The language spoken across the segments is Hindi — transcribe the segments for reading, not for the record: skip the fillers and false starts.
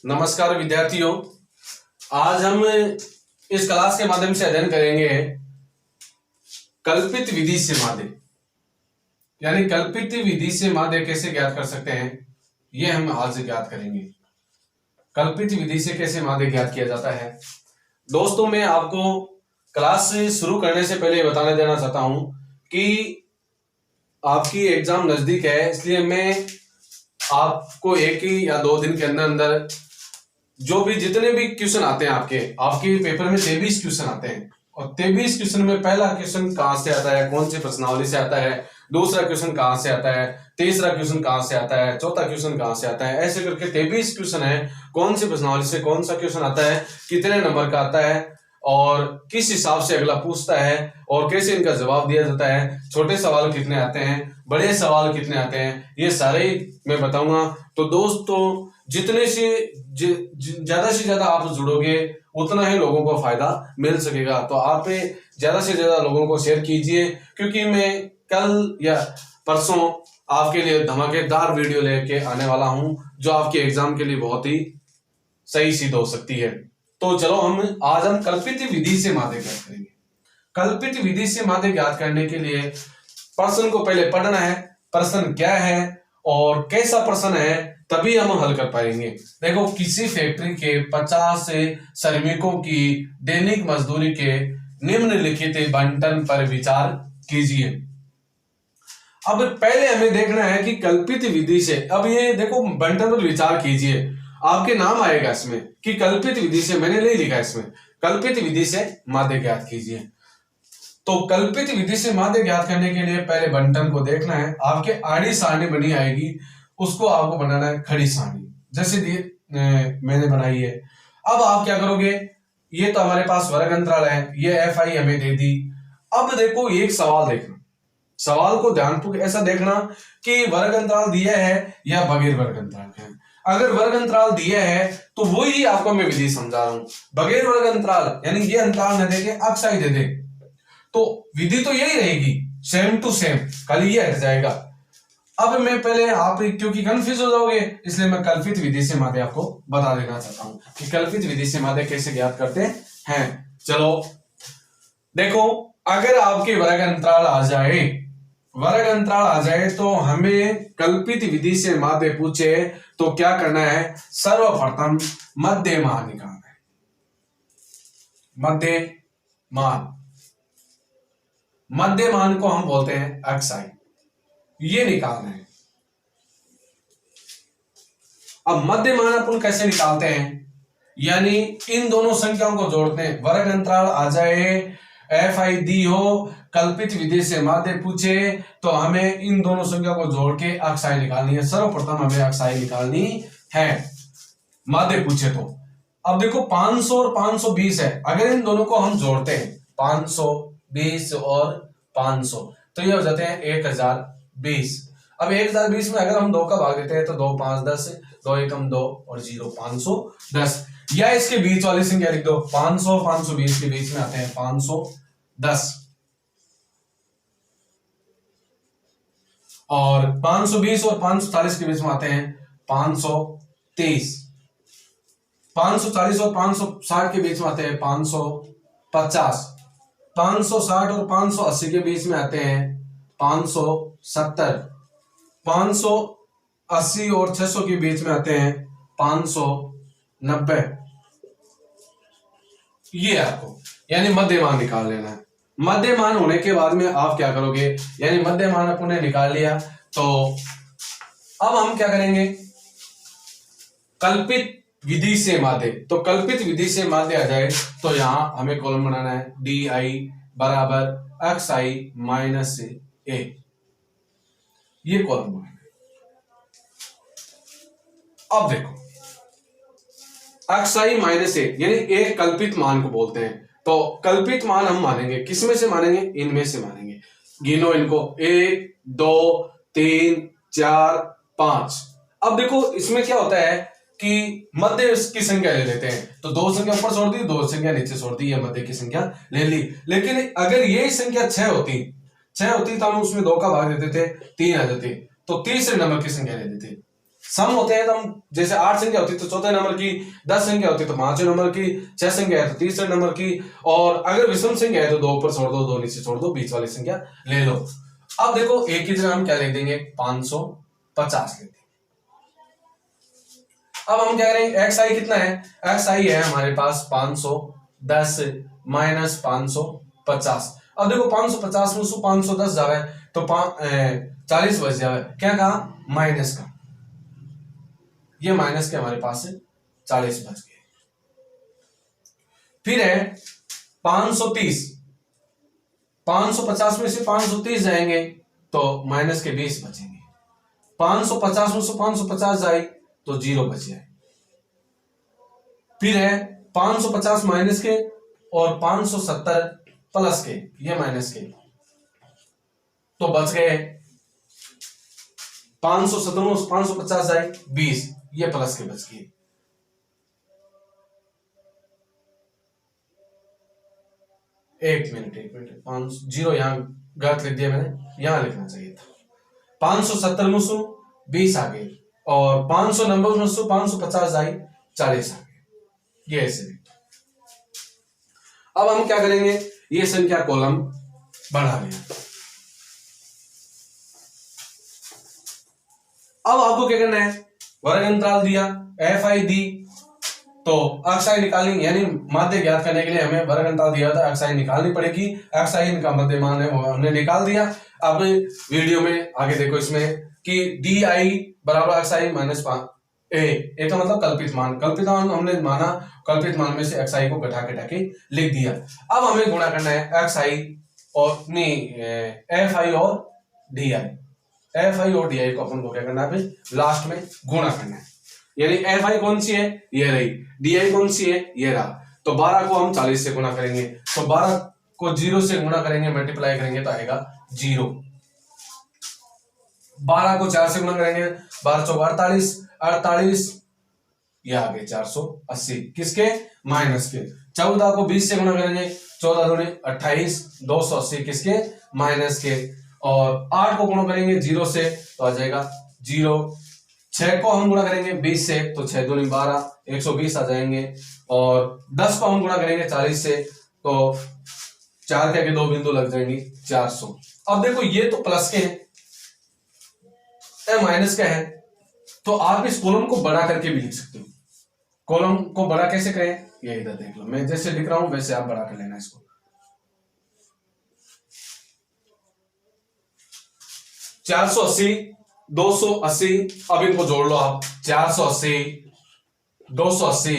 नमस्कार विद्यार्थियों, आज हम इस क्लास के माध्यम से अध्ययन करेंगे कल्पित विधि से मादे। यानी कल्पित विधि से मादे कैसे ज्ञात कर सकते हैं, यह हम आज ज्ञात करेंगे। कल्पित विधि से कैसे मादे ज्ञात किया जाता है। दोस्तों, मैं आपको क्लास शुरू करने से पहले बताने देना चाहता हूं कि आपकी एग्जाम नजदीक है, इसलिए मैं आपको एक ही या 2 दिन के अंदर अंदर जो भी जितने भी क्वेश्चन आते हैं आपके पेपर में 23 क्वेश्चन आते हैं, और 23 क्वेश्चन में पहला क्वेश्चन कहां से आता है, कौन सी प्रश्नावली से आता है, दूसरा क्वेश्चन कहां से आता है, तीसरा क्वेश्चन कहां से आता है, चौथा क्वेश्चन कहां से आता है, ऐसे करके 23 क्वेश्चन है। कौन सी प्रश्नावली से कौन सा क्वेश्चन आता है, कितने नंबर का आता है और किस हिसाब से अगला पूछता है और कैसे इनका जवाब दिया जाता है, छोटे सवाल कितने आते हैं, बड़े सवाल कितने आते हैं, ये सारे मैं बताऊंगा। तो दोस्तों, जितने से ज्यादा आप जुड़ोगे उतना ही लोगों को फायदा मिल सकेगा। तो आप ज्यादा से ज्यादा लोगों को शेयर कीजिए, क्योंकि मैं कल या परसों आपके लिए धमाकेदार वीडियो लेके आने वाला हूं जो आपके एग्जाम के लिए बहुत ही सही सिद्ध हो सकती है। तो चलो आज हम कल्पित विधि से मादे ज्ञात करेंगे। कल्पित विधि से मादे ज्ञात करने के लिए प्रश्न को पहले पढ़ना है, प्रश्न क्या है और कैसा प्रश्न है, तभी हम हल कर पाएंगे। देखो, किसी फैक्ट्री के 50 श्रमिकों की दैनिक मजदूरी के निम्नलिखित बंटन पर विचार कीजिए। अब पहले हमें देखना है कि कल्पित विधि से, अब ये देखो बंटन पर विचार कीजिए, आपके नाम आएगा इसमें कि कल्पित विधि से, मैंने नहीं लिखा इसमें, कल्पित विधि से मादे ज्ञात कीजिए। तो कल्पित विधि से मादे ज्ञात करने के लिए पहले बंटन को देखना है। आपके आड़ी सारणी बनी आएगी, उसको आपको बनाना है खड़ी सारणी, जैसे मैंने बनाई है। अब आप क्या करोगे, ये तो हमारे पास वर्ग अंतराल है, ये FI हमें दे दी। अब देखो एक सवाल देखना, सवाल को ध्यानपूर्वक ऐसा देखना कि वर्ग अंतराल दिया है या बगैर वर्ग अंतराल है। अगर वर्ग अंतराल दिया है तो वही आपको मैं विधि समझा रहा हूं। बगैर वर्ग अंतराल यानी ये अंतराल न देके अक्साई दे दे तो विधि तो यही रहेगी, सेम टू सेम, खाली ये हट जाएगा। अब मैं पहले आप क्योंकि कंफ्यूज हो जाओगे, इसलिए मैं कल्पित विधि से मादे आपको बता देना चाहता हूं कि कल्पित विधि से मादे कैसे ज्ञात करते हैं। चलो देखो, अगर आपके वर्ग अंतराल आ जाए तो हमें कल्पित विधि से मादे पूछे तो क्या करना है, सर्वप्रथम मध्यमान निकालना है। मध्यमान को हम बोलते हैं अक्साई, ये निकालना है। अब मध्यमान अपन कैसे निकालते हैं, यानी इन दोनों संख्याओं को जोड़ते हैं। वर्ग अंतराल आ जाए, FI दी हो, कल्पित विधि से मादे पूछे तो हमें इन दोनों संख्या को जोड़ के अक्साई निकालनी है। सर्वप्रथम हमें अक्साई निकालनी है, मादे पूछे तो। अब देखो 500 और 520 है, अगर इन दोनों को हम जोड़ते हैं 520 और 500 तो ये हो जाते हैं 1020। अब 1020 में अगर हम 2 का भाग देते हैं तो 2 5 10, 2 एकम 2 और 0 510, या इसके बीच वाली संख्या लिख दो, 500 520 के बीच में आते हैं 510, और 520 और 540 के बीच में आते हैं 523, 540 और 560 के बीच में आते हैं 550, 560 और 580 के बीच में आते हैं 570, 580 और 600 के बीच में आते हैं 590। ये आपको यानी मध्यमान निकाल लेना है। मध्यमान होने के बाद में आप क्या करोगे, यानी मध्यमान अपने निकाल लिया तो अब हम क्या करेंगे, कल्पित विधि से मादे। तो कल्पित विधि से मादे आ जाए तो यहां हमें कॉलम बनाना है, DI बराबर XI माइनस A, ये कॉलम बनाना है। अब देखो XI माइनस A यानी एक कल्पित मान को बोलते हैं। तो कल्पित मान हम मानेंगे, किसमें से मानेंगे, इनमें से मानेंगे। गिनो इनको, 1 2 3 4 5। अब देखो इसमें क्या होता है कि मध्य की संख्या ले लेते हैं, तो 2 संख्या ऊपर छोड़ दी, 2 संख्या नीचे छोड़ दी, ये मध्य की संख्या ले ली। लेकिन अगर यही संख्या 6 होती तो हम उसमें 2 का भाग देते थे, 3 आ जाते, तो तीसरे नंबर की संख्या ले लेते। सम होते हैं तो हम जैसे 8 संख्या होती है तो चौथे नंबर की, 10 संख्या होती है तो 5वें नंबर की, 6 संख्या है तो तीसरे नंबर की, और अगर विषम संख्या है तो 2 ऊपर छोड़ दो, 2 नीचे छोड़ दो, बीच वाली संख्या ले लो। अब देखो एक की जगह हम क्या लिख देंगे, 550 लिख देंगे। अब हम क्या करेंगे, एक्स आई कितना है, एक्स आई है हमारे पास 510 माइनस 550। अब देखो 550 में से 510 जावे तो 40 बच जावे, क्या कहा, माइनस का, ये माइनस के हमारे पास 40 बच गए। फिर है 530, 550 में से 530 जाएंगे तो माइनस के 20 बचेंगे। 550 में से 550 जाए तो 0 बच जाए। फिर है 550 माइनस के और 570 प्लस के, ये माइनस के, तो बच गए 570 में 550 जाए 20, ये प्लस के बच गए। एक मिनट, 0 यहां गलत लिख दिया मैंने, यहां लिखना चाहिए था। 570 में से 20 आ गए और 590 में से 550 जाए 40 आ गए, ये ऐसे। अब हम क्या करेंगे, ये संख्या कॉलम बढ़ा लिया। अब आपको क्या करना है, वर्ग अंतराल दिया, एफ आई दी, तो अक्षाई निकालनी, यानी माध्य ज्ञात करने के लिए हमें वर्ग अंतराल दिया था, अक्षाई निकालनी पड़ेगी। अक्षाई का मध्य मान है वो हमने निकाल दिया। अब वीडियो में आगे देखो इसमें कि डी आई बराबर अक्षाई माइनस ए का मतलब कल्पित मान, कल्पित मान हमने माना, कल्पित मान में से अक्षाई को घटा के लिख दिया। अब हमें गुणा करना है अक्षाई और एफ आई और डी आई, एफ आई और डी आई को अपन को क्या करना है, लास्ट में गुणा करना है। यानी एफ आई कौन सी है, ये रही, डी आई कौन सी है, ये रहा। तो 12 को हम 40 से गुणा करेंगे, तो 12 को 0 से गुणा करेंगे, मल्टीप्लाई करेंगे तो आएगा 0। 12 को 4 से गुणा करेंगे, 12 चौक 48, 48 ये आ गए 480, किसके, माइनस के। 14 को 20 से गुणा करेंगे, 14 दूनी 28, 280 किसके, माइनस के। और 8 को गुणा करेंगे 0 से तो आ जाएगा 0। 6 को हम गुणा करेंगे 20 से तो 6 दूनी 12, 120 आ जाएंगे। और 10 को हम गुणा करेंगे 40 से तो 4 के आगे 2 बिंदु लग जाएंगे, 400। अब देखो ये तो प्लस के हैं, माइनस का है, तो आप इस कॉलम को बड़ा करके भी लिख सकते हो। कॉलम को बड़ा कैसे करें, ये इधर देख लो, मैं जैसे लिख रहा हूं वैसे आप बड़ा कर लेना इसको। 480, 280, अब इनको जोड़ लो आप, 480, 280,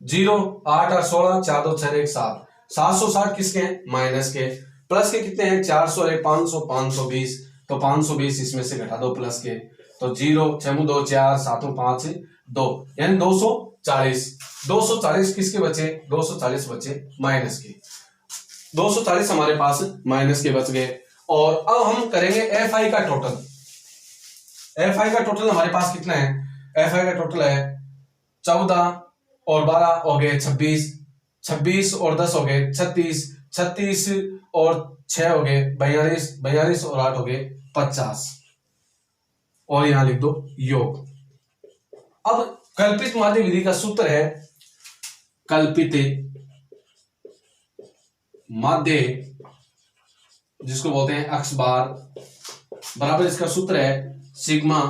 0, 8 और 16, 4 2 6 1 7, 760 किसके हैं, माइनस के। प्लस के कितने हैं, 400 1 500, 520, तो 520 इसमें से घटा दो प्लस के, तो 0 6 2 4 7 5 2, यानी 240। 240 किसके बचे, 240 बचे माइनस के, 240 हमारे पास माइनस के बच गए। और अब हम करेंगे एफ आई का टोटल। एफ आई का टोटल हमारे पास कितना है, एफ आई का टोटल है 14 और 12 हो गए 26, 26 और 10 हो गए 36, 36 और 6 हो गए 42, 42 और 8 हो गए 50, और यहां लिख दो योग। अब कल्पित माध्य विधि का सूत्र है, कल्पित माध्य जिसको बोलते हैं अक्ष बार, बराबर इसका सूत्र है sigma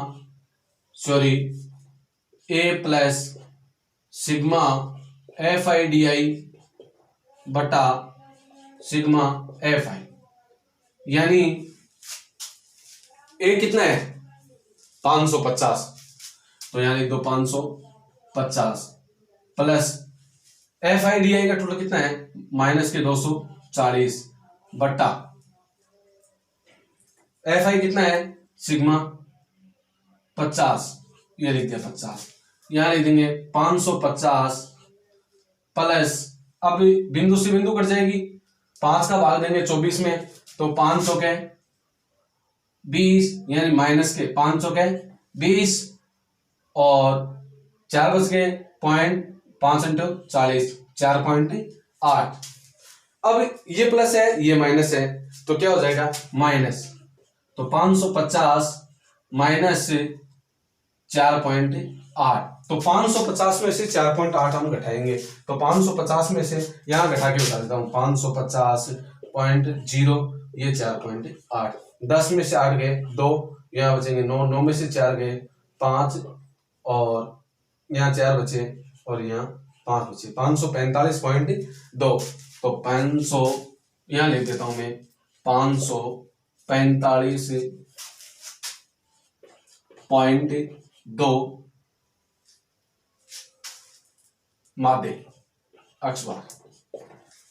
A plus sigma F I D I बटा सिग्मा एफ आई। यानी ए कितना है 550, तो यहां लिख दो 550 plus F I D I का टोटल कितना है माइनस के 240 बट्टा एफ आई कितना है सिग्मा 50, ये लिख दिया 50, यहां लिख देंगे 550 प्लस, अब बिंदु से बिंदु कट जाएगी, 5 का भाग देंगे 24 में तो 500 के 20, यानी माइनस के 500 के 20 और 4 बच गए, पॉइंट 5 इंटू 40 4.8। अब ये प्लस है ये माइनस है तो क्या हो जाएगा माइनस, तो 550 माइनस 4.8। तो 550 में से 4.8 हम घटाएंगे, तो 550 में से यहां घटा के बता देता हूं, 550.0 ये 4.8। 10 में से 8 गए 2, यहाँ बचेंगे 9, 9 में से 4 गए 5, और यहाँ 4 बचे और यहाँ 5 बचे, 545.2। तो 500 यहाँ लिख देता हूं मैं, 545.2 मादे अक्ष बार।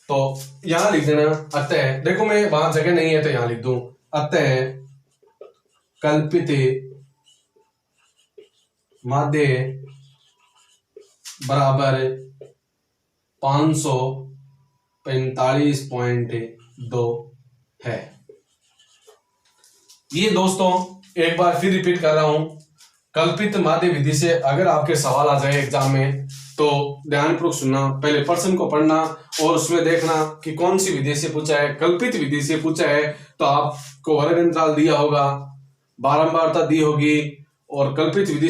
तो यहां लिख देना, अतः देखो मैं वहां जगह नहीं है तो यहां लिख दूं, अतः कल्पित माध्य बराबर 545.2 है। ये दोस्तों एक बार फिर रिपीट कर रहा हूं, कल्पित माध्य विधि से अगर आपके सवाल आ जाए एग्जाम में तो ध्यानपूर्वक सुनना, पहले प्रश्न को पढ़ना और उसमें देखना कि कौन सी विधि से पूछा है। कल्पित विधि से पूछा है तो आपको वर्ग अंतराल दिया होगा, बारंबारता दी होगी, और कल्पित विधि से